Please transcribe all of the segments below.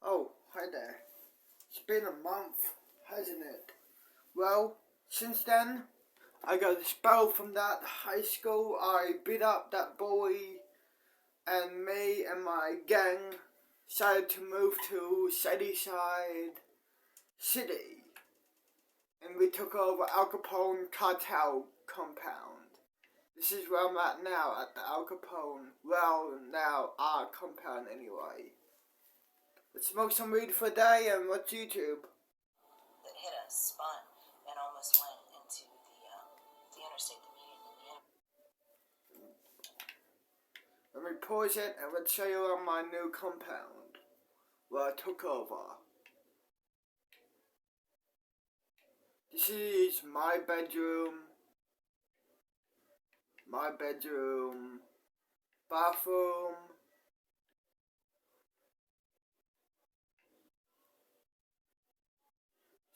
Oh, hi there. It's been a month, hasn't it? Well, since then, I got expelled from that high school. I beat up that bully, and me and my gang decided to move to Sunnyside City. And we took over Al Capone cartel compound. This is where I'm at now, at the Al Capone, well, now our compound anyway. Let's smoke some weed for a day and watch YouTube. That hit us, spun, and almost went into the interstate, the median. Let me pause it and let's show you on my new compound, where I took over. This is my bedroom, bathroom,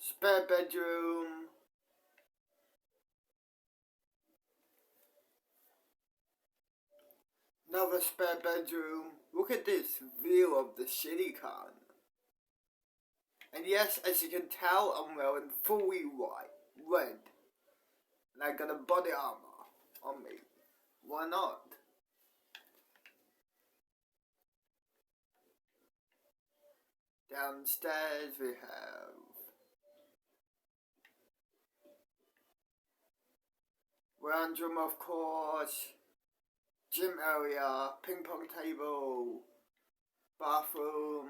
spare bedroom, another spare bedroom. Look at this view of the city, Khan. And yes, as you can tell, I'm wearing fully red. And I got a body armor on me. Why not? Downstairs we have lounge room, of course, gym area, ping pong table, bathroom,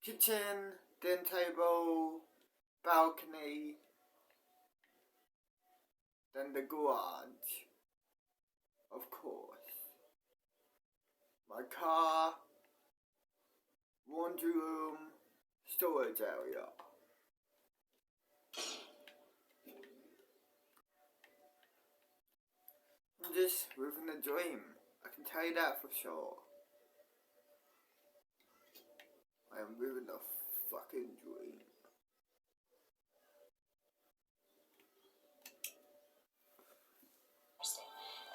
kitchen, dinner table, balcony, then the garage, of course, my car, laundry room, storage area. I'm just living a dream, I can tell you that for sure. I am living a fucking dream.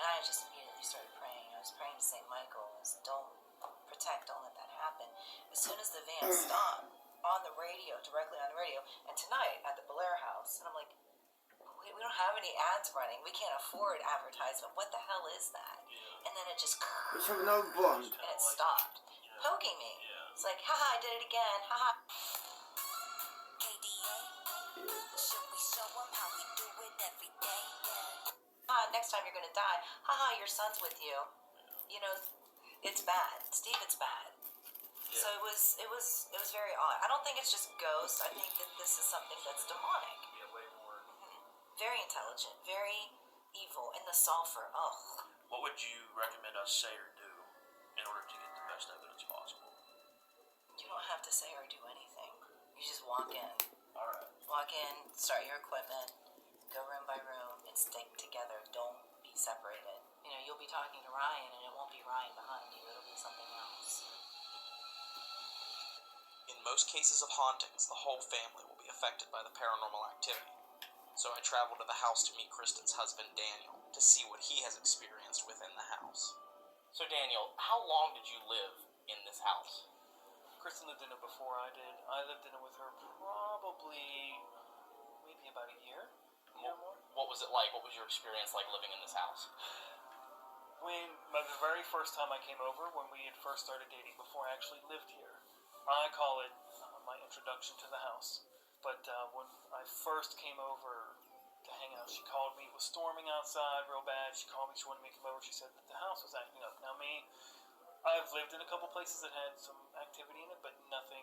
And I just immediately started praying. I was praying to St. Michael. I was, don't protect, don't let that happen. As soon as the van stopped, on the radio, directly on the radio, and tonight at the Blair House, and I'm like, we don't have any ads running. We can't afford advertisement. What the hell is that? And then it just... Let's have another blunt. And it stopped. Poking me. It's like, haha, I did it again. Haha. Should we show them how we do it every day? Next time you're gonna die. Haha, your son's with you. You know, it's bad. Steve, it's bad. So it was very odd. I don't think it's just ghosts. I think that this is something that's demonic. Very intelligent, very evil, and the sulfur, ugh. What would you recommend us say or do in order to get the best evidence possible? You don't have to say or do anything. You just walk in. Alright. Walk in, start your equipment, go room by room, and stick together. Don't be separated. You know, you'll be talking to Ryan, and it won't be Ryan behind you. It'll be something else. In most cases of hauntings, the whole family will be affected by the paranormal activity. So I traveled to the house to meet Kristen's husband, Daniel, to see what he has experienced within the house. So Daniel, how long did you live in this house? Kristen lived in it before I did. I lived in it with her probably maybe about a year or more. What was it like? What was your experience like living in this house? The very first time I came over, when we had first started dating, before I actually lived here, I call it my introduction to the house. But when I first came over to hang out, she called me. It was storming outside real bad. She called me. She wanted me to come over. She said that the house was acting up. Now I've lived in a couple places that had some activity in it, but nothing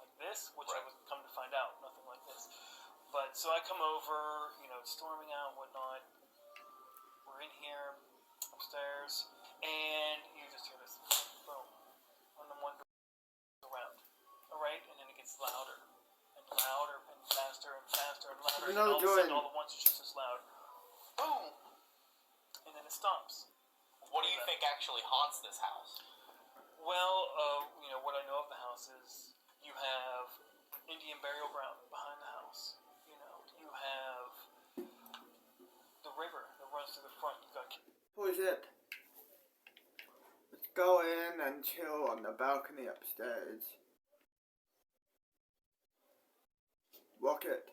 like this, which I would come to find out, nothing like this. But so I come over, it's storming out, whatnot. We're in here, upstairs, and you just hear this boom on the one door around. All right, and then it gets louder. Louder and faster and faster and louder, and all of a sudden, all at once, it's just this loud boom, and then it stops. What do you think actually haunts this house? Well, what I know of the house is you have Indian burial ground behind the house. You have the river that runs through the front. You've got... Who is it? Let's go in and chill on the balcony upstairs. Rocket.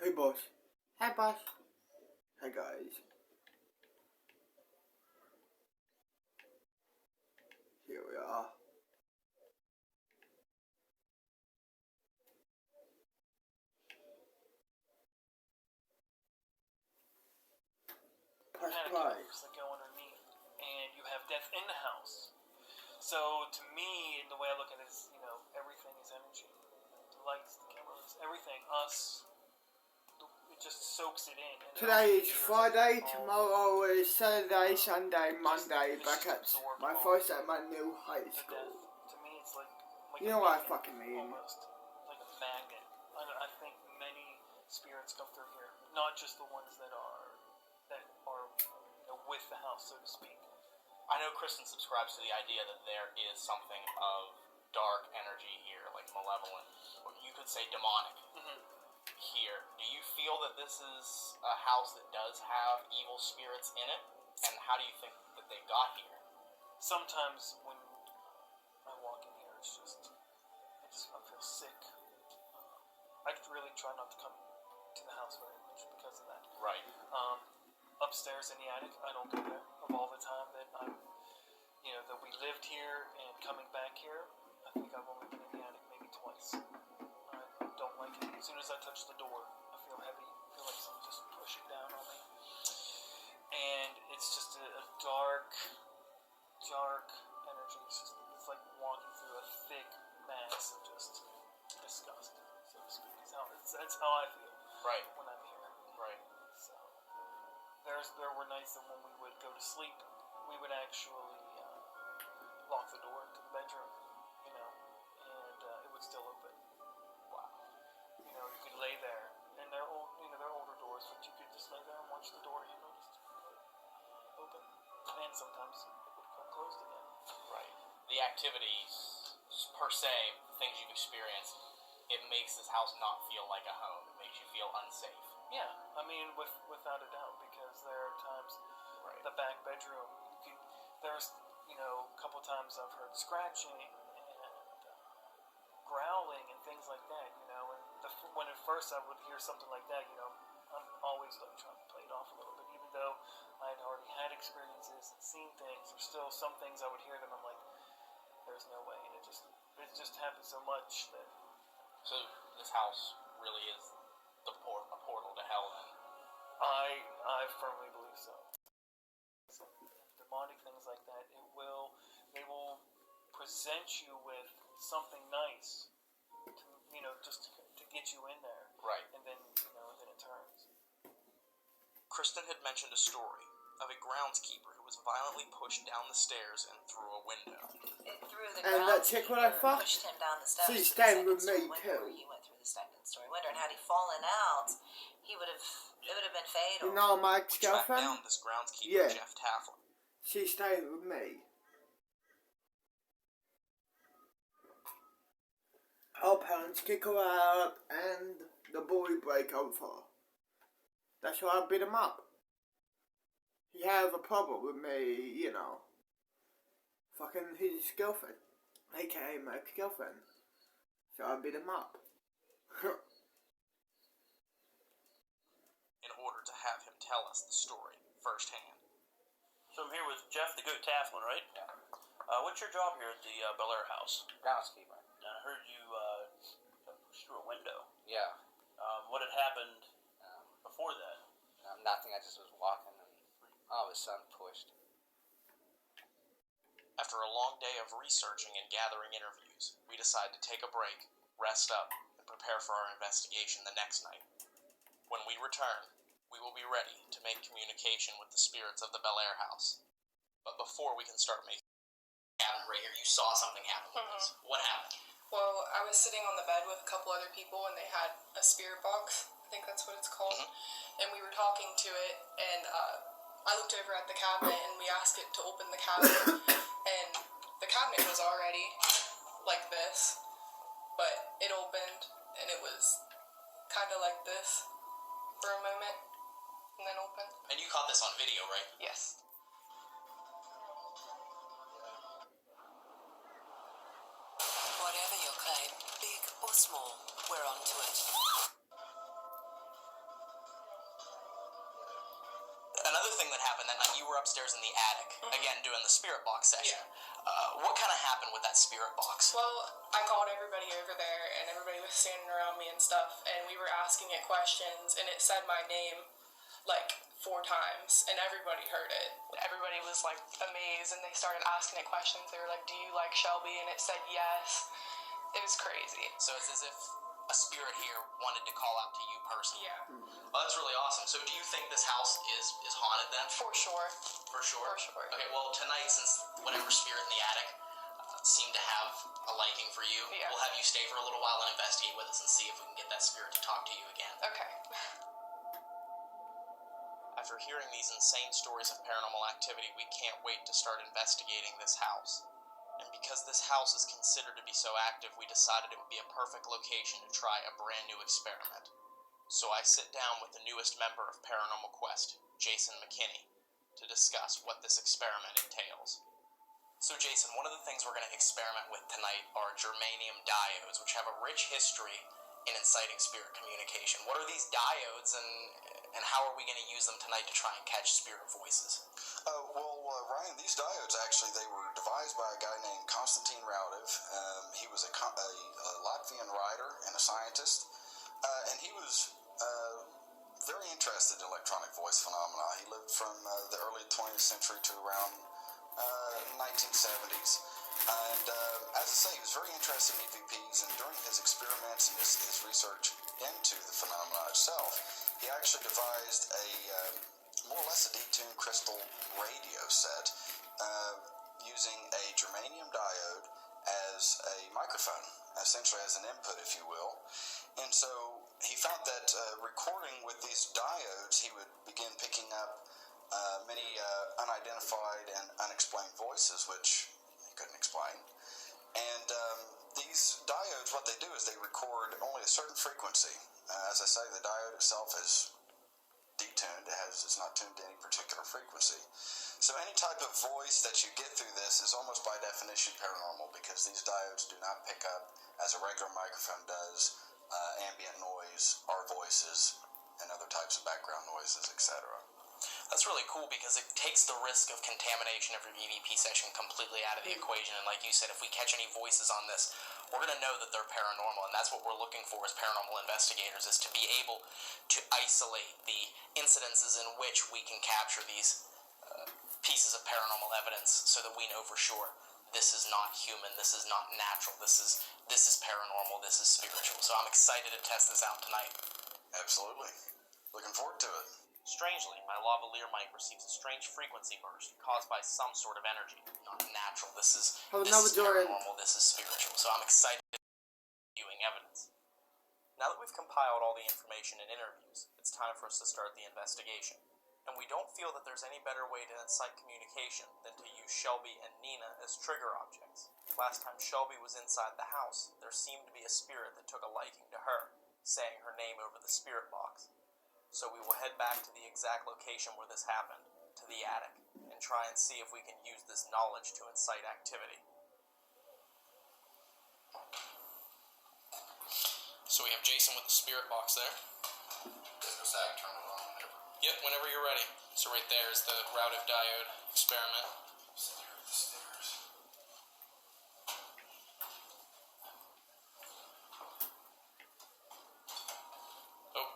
Hey boss. Hey boss. Hey guys. Here we are. Press Panic play. attacks that go underneath, and you have death in the house. So to me, the way I look at it is, everything is energy. The lights, the cameras, everything, us. It just soaks it in. And Today is it Friday, all- tomorrow is Saturday, Sunday, Monday, it's back just at absorbed my all first at my new high the school. death. To me, it's like You a know what I magnet, fucking mean. almost like a magnet. I think many spirits come through here, not just the ones that are with the house, so to speak. I know Kristen subscribes to the idea that there is something of dark energy here, like malevolent, or you could say demonic, here. Do you feel that this is a house that does have evil spirits in it? And how do you think that they got here? Sometimes when I walk in here, it's just, I feel sick. I really try not to come to the house very much because of that. Right. Upstairs in the attic, I don't go there. Of all the time that that we lived here and coming back here, I think I've only been in the attic maybe twice. I don't like it. As soon as I touch the door, I feel heavy. I feel like someone just pushing down on me. And it's just a dark energy. It's like walking through a thick mass of just disgust, so to speak. That's how I feel Right. when I'm here. Right. So there were nights that when we would go to sleep, we would actually lock the door to the bedroom, and it would still open. Wow. You could lay there, and they're older doors, but you could just lay there and watch the door handle just open, and sometimes it would come closed again. Right. The activities, per se, the things you've experienced, it makes this house not feel like a home. It makes you feel unsafe. Yeah, I mean, without a doubt, because there are times, Right. the back bedroom, there's, a couple times I've heard scratching and growling and things like that, and when at first I would hear something like that, I'm always like trying to play it off a little bit, even though I had already had experiences and seen things, there's still some things I would hear that I'm like, there's no way, and it just happens so much that. So this house really is a portal to hell then. I firmly believe so. Demonic things like that, they will present you with something nice, just to get you in there. Right. And then, then it turns. Kristen had mentioned a story of a groundskeeper who was violently pushed down the stairs and through a window. It threw the And that chick what I fucked, pushed him down the steps. she's to the staying with second me story too. window where he went through the second story window, and had he fallen out, it would have been fatal. You know my We tracked ex-girlfriend? down this groundskeeper, Yeah. Jeff Tafflin. She's staying with me. Her parents kick her out and the boy break over. That's why I beat him up. He have a problem with me, fucking his girlfriend, aka my ex-girlfriend. So I beat him up. In order to have him tell us the story firsthand. So I'm here with Jeff the Goat Tafflin, right? Yeah. What's your job here at the Bel Air house? Groundskeeper. I heard you pushed through a window. Yeah. What had happened before that? Nothing. I just was walking and all of a sudden pushed. After a long day of researching and gathering interviews, we decide to take a break, rest up, and prepare for our investigation the next night. When we return, we will be ready to make communication with the spirits of the Bel Air house. But before we can start making Happened right here. You saw something happen with this. What happened? Well, I was sitting on the bed with a couple other people, and they had a spirit box. I think that's what it's called. And we were talking to it, and I looked over at the cabinet, and we asked it to open the cabinet. And the cabinet was already like this, but it opened, and it was kind of like this for a moment. and then open. And you caught this on video, right? Yes. Whatever your claim, big or small, we're on to it. Another thing that happened that night, you were upstairs in the attic, again, doing the spirit box session. What kind of happened with that spirit box? Well, I called everybody over there, and everybody was standing around me and stuff, and we were asking it questions, and it said my name, like, 4 times, and everybody heard it. Everybody was, like, amazed, and they started asking it questions. They were like, do you like Shelby? And it said yes. It was crazy. So it's as if a spirit here wanted to call out to you personally. Yeah. Well, that's really awesome. So do you think this house is haunted then? For sure. For sure? For sure. Okay, well, tonight, since whatever spirit in the attic seemed to have a liking for you, we'll have you stay for a little while and investigate with us and see if we can get that spirit to talk to you again. Okay. After hearing these insane stories of paranormal activity, we can't wait to start investigating this house. And because this house is considered to be so active, we decided it would be a perfect location to try a brand new experiment. So I sit down with the newest member of Paranormal Quest, Jason McKinney, to discuss what this experiment entails. So Jason, one of the things we're going to experiment with tonight are germanium diodes, which have a rich history in inciting spirit communication. What are these diodes, and how are we going to use them tonight to try and catch spirit voices? Ryan, these diodes actually, they were devised by a guy named Konstantin Raudiv. He was a Latvian writer and a scientist, and he was very interested in electronic voice phenomena. He lived from the early 20th century to around 1970s. And as I say, he was very interested in EVPs, and during his experiments and his research into the phenomena itself, he actually devised a more or less a detuned crystal radio set using a germanium diode as a microphone, essentially as an input, if you will. And so he found that recording with these diodes, he would begin picking up many unidentified and unexplained voices, which he couldn't explain. And these diodes, what they do is they record only a certain frequency. As I say, the diode itself is detuned. It's not tuned to any particular frequency. So any type of voice that you get through this is almost by definition paranormal, because these diodes do not pick up, as a regular microphone does, ambient noise, our voices, and other types of background noises, etc. That's really cool because it takes the risk of contamination of your EVP session completely out of the equation. And like you said, if we catch any voices on this, we're going to know that they're paranormal. And that's what we're looking for as paranormal investigators, is to be able to isolate the incidences in which we can capture these pieces of paranormal evidence so that we know for sure this is not human, this is not natural, this is paranormal, this is spiritual. So I'm excited to test this out tonight. Absolutely. Looking forward to it. Strangely, my lavalier mic receives a strange frequency burst caused by some sort of energy. Not natural. This is paranormal. This is spiritual. So I'm excited to viewing evidence. Now that we've compiled all the information and interviews, it's time for us to start the investigation. And we don't feel that there's any better way to incite communication than to use Shelby and Nina as trigger objects. Last time Shelby was inside the house, there seemed to be a spirit that took a liking to her, saying her name over the spirit box. So we will head back to the exact location where this happened, to the attic, and try and see if we can use this knowledge to incite activity. So we have Jason with the spirit box there. Just a turn it on whenever. Yep, whenever you're ready. So right there is the route of diode experiment. The stairs. Oh.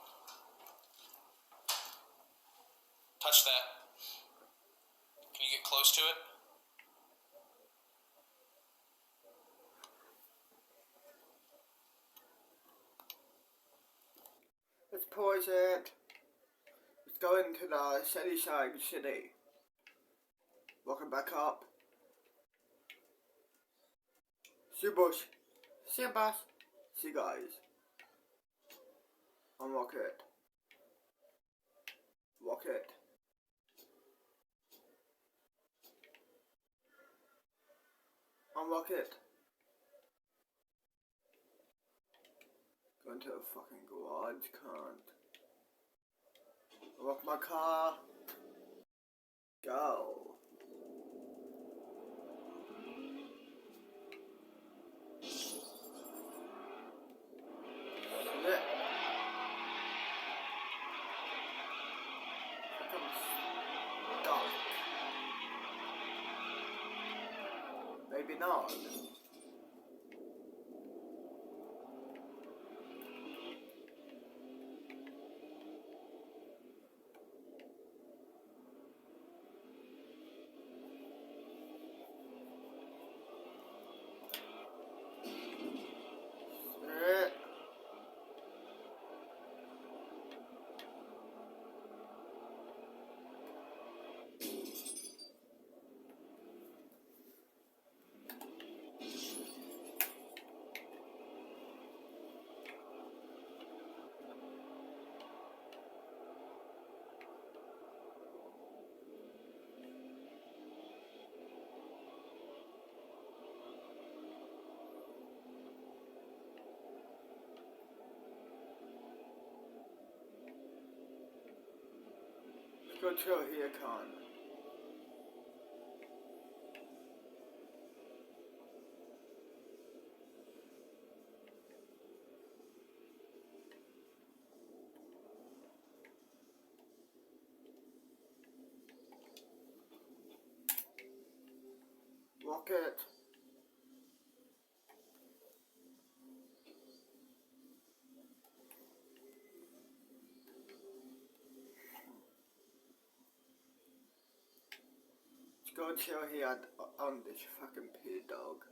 Touch that. Can you get close to it? Let's pause it. Let's go into the city side city. Walking back up. See bush. See bus. See guys. Unlock it. Walk it. Unlock it. Go into a fucking garage, can't. Lock my car. Go. Maybe not. Go chill here, Con. Rocket. Go chill here on this fucking pig dog.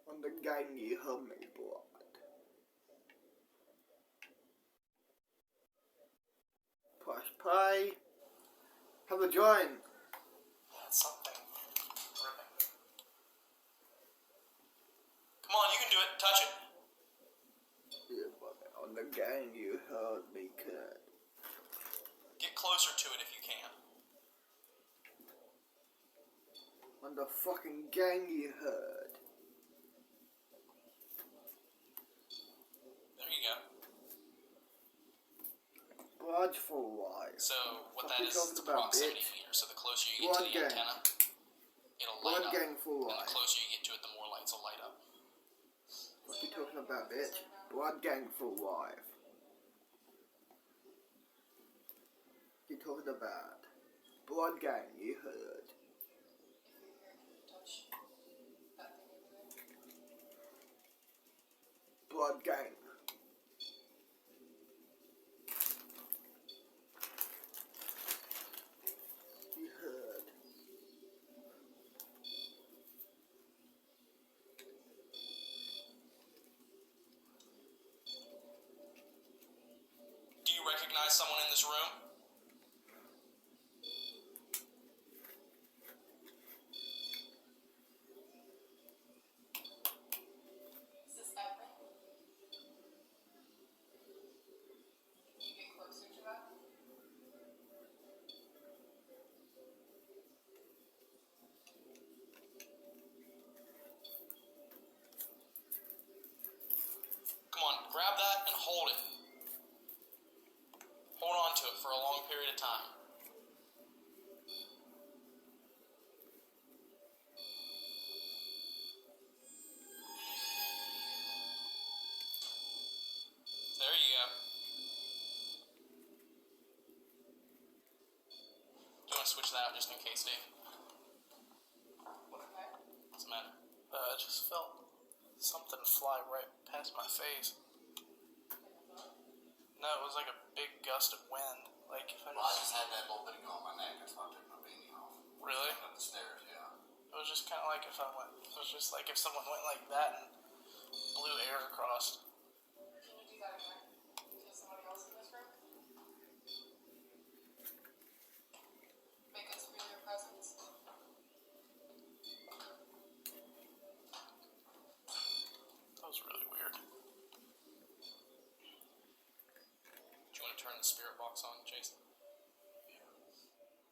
On the gang you heard me, blood. Press play. Have a joint. That's something. Ripping. Come on, you can do it. Touch it. On the gang you heard me, kid. Get closer to it if you can. On the fucking gang you heard. There you go. Blood for life. So what Fuck that you is, talking it's about, proximity bitch? meter. So the closer you get Blood to the gang. antenna, it'll Blood light up. gang for And life. the closer you get to it, the more lights will light up. What you talking about, bitch? Blood gang for life. What you talking about? Blood gang, you heard. Blood gang. You heard. Do you recognize someone in this room? Is this Evan? Can you get closer to that? Come on, grab that and hold it. Hold on to it for a long period of time. There you go. Do you want to switch that out just in case, Dave? What's the matter? I just felt something fly right past my face. No, it was like a big gust of wind. Like if I Well, I just had that little bit on my neck. That's why I took my beanie off. Really? Up the stairs, yeah. It was just kind of like if I went. It was just like if someone went like that and blew air across. Can you do that again? To somebody else in this room? Make us feel your presence. That was really weird. Do you want to turn the spirit box on, Jason?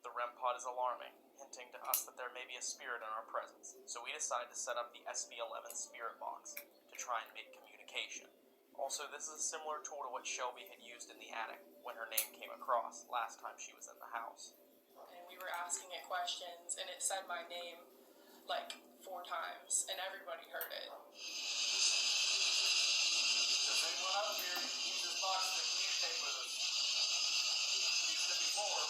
The REM pod is alarming, hinting to us that there may be a spirit in our presence, so we decide to set up the SB11 spirit box to try and make communication. Also, this is a similar tool to what Shelby had used in the attic when her name came across last time she was in the house. And we were asking it questions, and it said my name like 4 times, and everybody heard it. Does anyone up here use this box to communicate with us? Used it before.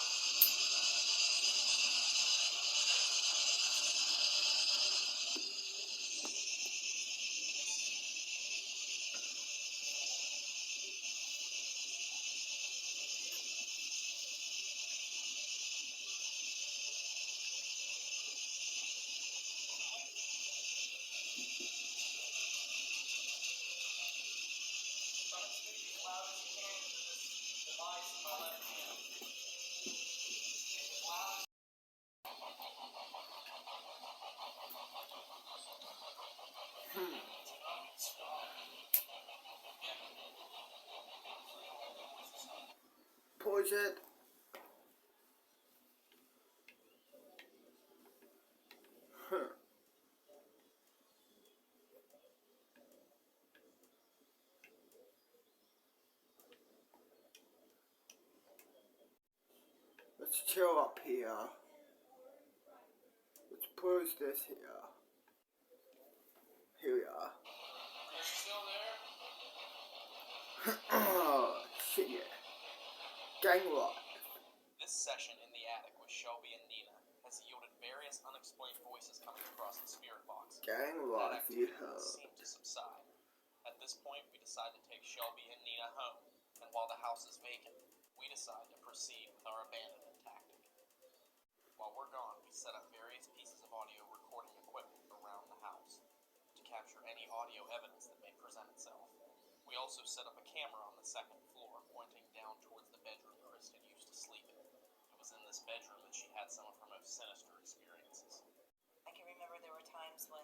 Try to speak as loud as you can into this device in my left hand. Speak as loud as Pause it. Let's chill up here. Let's pause this here. Here we are. Are you still there? Oh, shit, yeah. Gang life. This session in the attic with Shelby and Nina has yielded various unexplained voices coming across the spirit box. Gang That life, activity yeah. seemed to subside. At this point, we decide to take Shelby and Nina home, and while the house is vacant, we decide to proceed with our abandonment tactic. While we're gone, we set up various pieces of audio recording equipment around the house to capture any audio evidence that may present itself. We also set up a camera on the second floor, pointing down towards the bedroom Kristen used to sleep in. It was in this bedroom that she had some of her most sinister experiences. I can remember there were times when,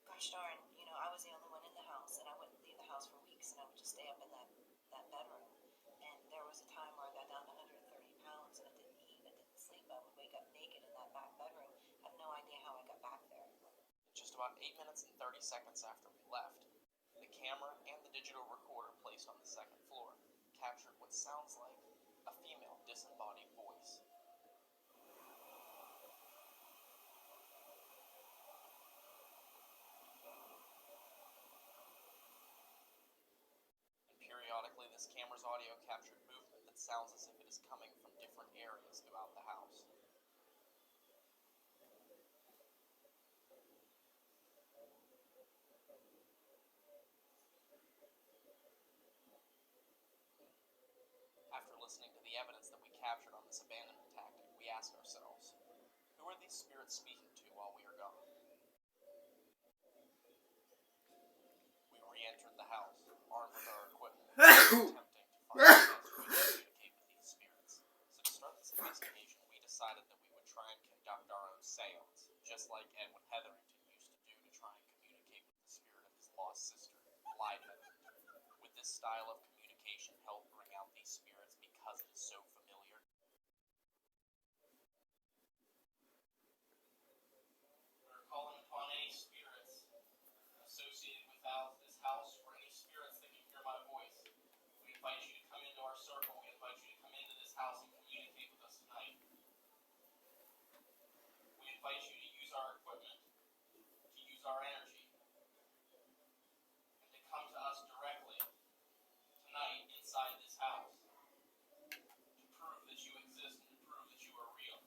gosh darn, I was the only one in the house, and I wouldn't leave the house for weeks, and I would just stay up in that bedroom. And there was a time where I got down to 130 pounds, and I didn't eat, I didn't sleep. I would wake up naked in that back bedroom. I have no idea how I got back there. Just about 8 minutes and 30 seconds after we left, the camera and the digital recorder placed on the second floor captured what sounds like a female disembodied voice. And periodically, this camera's audio captured movement that sounds as if it is coming from different areas throughout the house. After listening to the evidence that we captured on this abandonment tactic, we asked ourselves, who are these spirits speaking to while we are gone? We re-entered the house, armed with our equipment, attempting to find a chance to communicate with these spirits. So to start this investigation, we decided that we would try and conduct our own seance, just like Edwin Hetherington used to do to try and communicate with the spirit of his lost sister, Lydia. Would this style of communication help bring out these spirits because it is so familiar? We're calling upon any spirits associated with this house, or any spirits that can hear my voice. We invite you to come into our circle. We invite you to come into this house and communicate with us tonight. We invite you to use our equipment, to use our energy, and to come to us directly tonight inside this house to prove that you exist and to prove that you are real.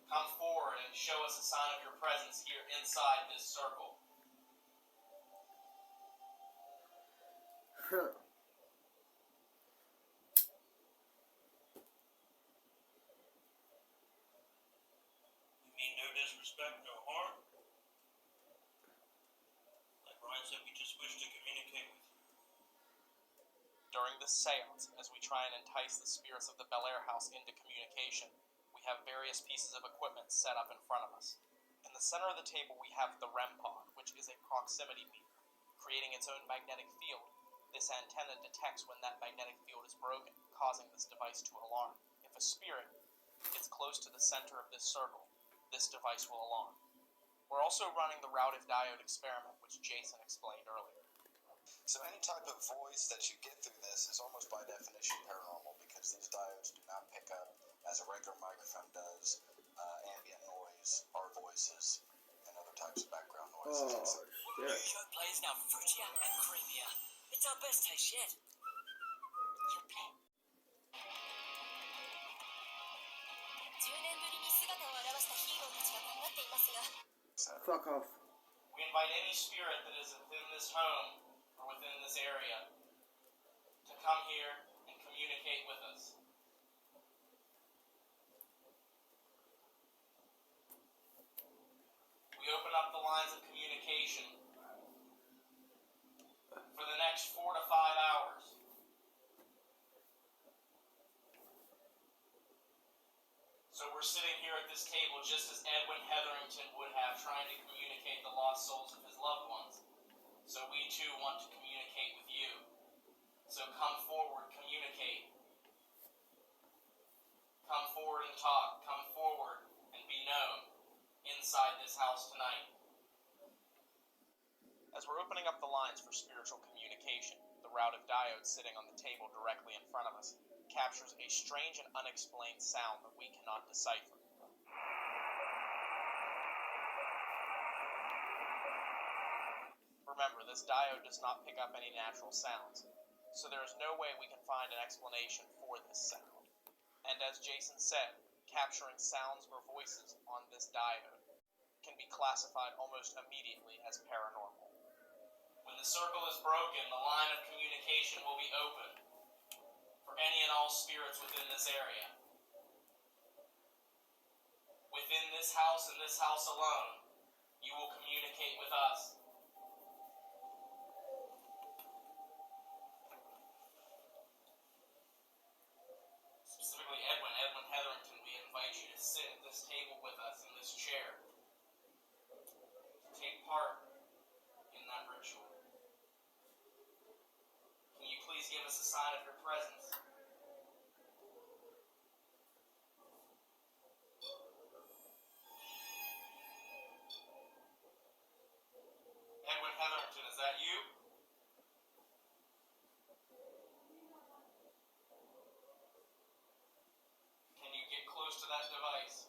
Come forward and show us a sign of your presence here inside this circle. You mean no disrespect, no harm? Like Ryan said, we just wish to communicate with you. During this seance, as we try and entice the spirits of the Bel Air house into communication, we have various pieces of equipment set up in front of us. In the center of the table, we have the REM pod, which is a proximity meter. Creating its own magnetic field, this antenna detects when that magnetic field is broken, causing this device to alarm. If If a spirit gets close to the center of this circle, this device will alarm. We're also running the routed diode experiment, which Jason explained earlier. So any type of voice that you get through this is almost by definition paranormal, because these diodes do not pick up, as a regular microphone does, ambient noise, our voices, and other types of background noises. Oh, New shit. show play is now fruitier and creamier. It's our best taste yet. You play. 10年ぶりに姿を現したヒーローたちが頑張っていますが Fuck off. We invite any spirit that is within this home or within this area to come here and communicate with us. We open up the lines of communication for the next 4 to 5 hours. So we're sitting here at this table just as Edwin Hetherington would have, trying to communicate the lost souls of his loved ones. So we too want to communicate with you. So come forward, communicate. Come forward and talk. Come forward and be known inside this house tonight. As we're opening up the lines for spiritual communication, the route of diodes sitting on the table directly in front of us captures a strange and unexplained sound that we cannot decipher. Remember, this diode does not pick up any natural sounds, so there is no way we can find an explanation for this sound. And as Jason said, capturing sounds or voices on this diode can be classified almost immediately as paranormal. When the circle is broken, the line of communication will be open for any and all spirits within this area. Within this house and this house alone, you will communicate with us. Specifically Edwin Hetherington, we invite you to sit at this table with us in this chair. Take part in that ritual. Can you please give us a sign of your presence? Edwin Hetherington, is that you? Can you get close to that device?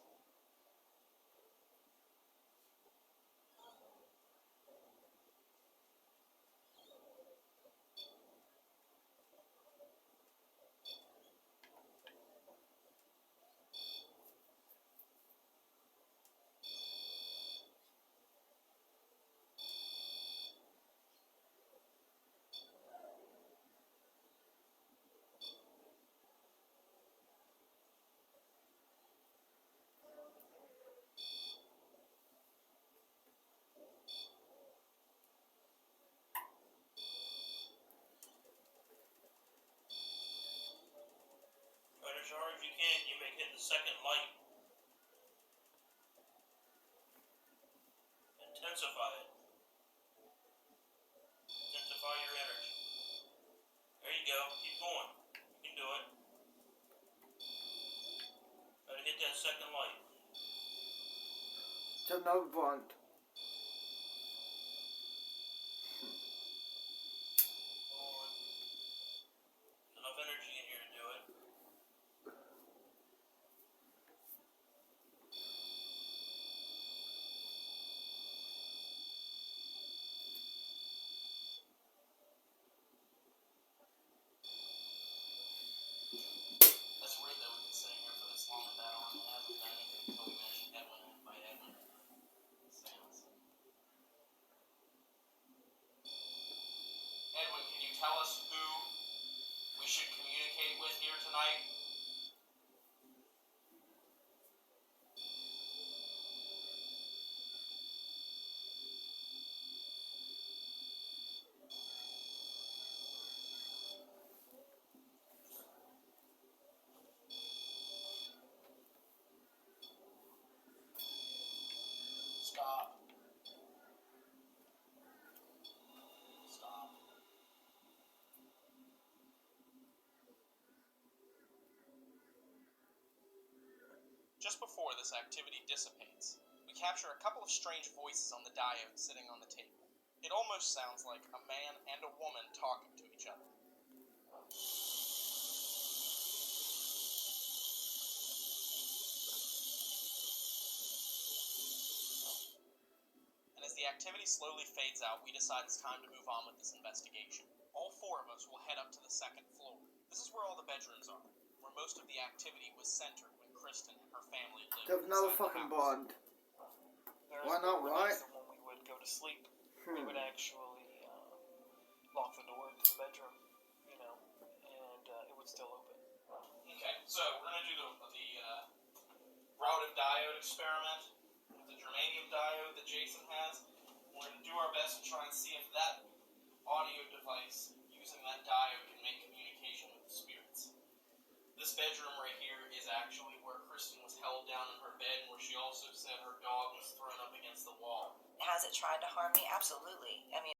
But as hard as you can, you make it the second light. Intensify it. Intensify your energy. There you go. Keep going. You can do it. Gotta hit that second light. It's another one. There's enough energy in here to do it. That's weird that we've been sitting here for this long with that on. It hasn't done anything until we mentioned Edwin and invite Edwin. Sounds. Edwin, can you tell us who we should communicate with here tonight? Stop. Stop. Just before this activity dissipates, we capture a couple of strange voices on the diode sitting on the table. It almost sounds like a man and a woman talking to each other. And as the activity slowly fades out, we decide it's time to move on with this investigation. All four of us will head up to the second floor. This is where all the bedrooms are, where most of the activity was centered when Kristen and her family lived. There's no inside the fucking house. bond. Why not, right? When we would go to sleep, we would actually lock the door to the bedroom, you know, and it would still open. Okay, so we're going to do the routed diode experiment with the germanium diode that Jason has. We're going to do our best to try and see if that audio device using that diode can make communication with the spirits. This bedroom right here is actually where Kristen was held down in her bed, and where she also said her dog was thrown up against the wall. Has it tried to harm me? Absolutely. I mean,